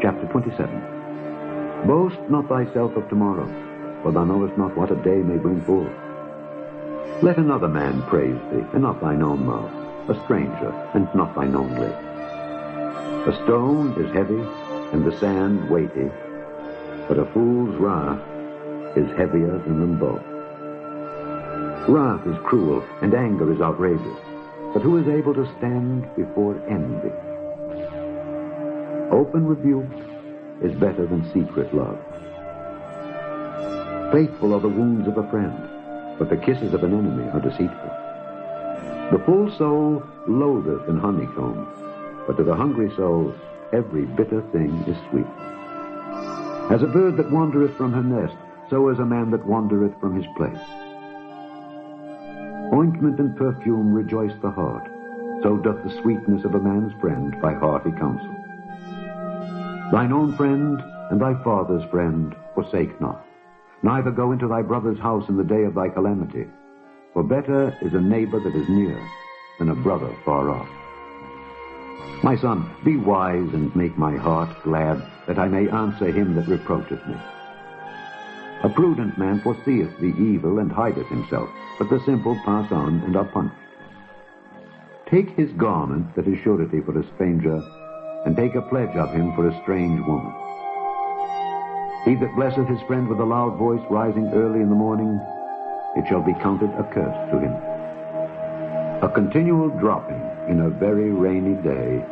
Chapter 27. Boast not thyself of tomorrow, for thou knowest not what a day may bring forth. Let another man praise thee, and not thine own mouth, a stranger, and not thine own lips. A stone is heavy, and the sand weighty, but a fool's wrath is heavier than them both. Wrath is cruel, and anger is outrageous, but who is able to stand before envy? Open rebuke is better than secret love. Faithful are the wounds of a friend, but the kisses of an enemy are deceitful. The full soul loatheth an honeycomb, but to the hungry soul every bitter thing is sweet. As a bird that wandereth from her nest, so is a man that wandereth from his place. Ointment and perfume rejoice the heart, so doth the sweetness of a man's friend by hearty counsel. Thine own friend and thy father's friend forsake not, neither go into thy brother's house in the day of thy calamity, for better is a neighbor that is near than a brother far off. My son, be wise and make my heart glad, that I may answer him that reproacheth me. A prudent man foreseeth the evil and hideth himself, but the simple pass on and are punished. Take his garment that is surety for a stranger, and take a pledge of him for a strange woman. He that blesseth his friend with a loud voice rising early in the morning, it shall be counted a curse to him. A continual dropping in a very rainy day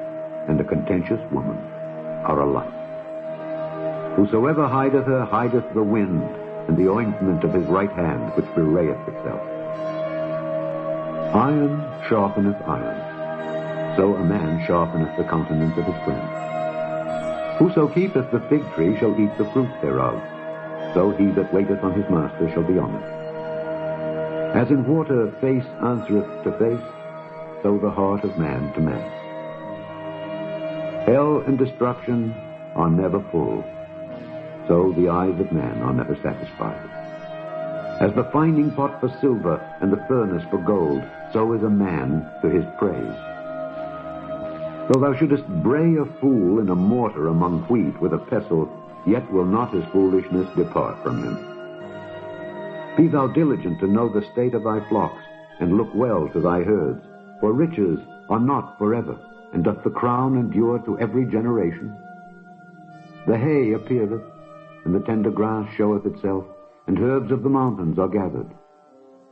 and a contentious woman are alike. Whosoever hideth her hideth the wind and the ointment of his right hand, which bewrayeth itself. Iron sharpeneth iron, so a man sharpeneth the countenance of his friend. Whoso keepeth the fig tree shall eat the fruit thereof, so he that waiteth on his master shall be honored. As in water face answereth to face, so the heart of man to man. Hell and destruction are never full, so the eyes of man are never satisfied. As the finding pot for silver and the furnace for gold, so is a man to his praise. Though thou shouldest bray a fool in a mortar among wheat with a pestle, yet will not his foolishness depart from him. Be thou diligent to know the state of thy flocks, and look well to thy herds, for riches are not forever, and doth the crown endure to every generation? The hay appeareth, and the tender grass showeth itself, and herbs of the mountains are gathered.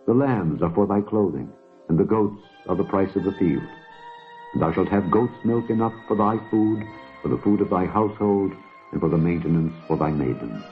The lambs are for thy clothing, and the goats are the price of the field. And thou shalt have goat's milk enough for thy food, for the food of thy household, and for the maintenance for thy maidens.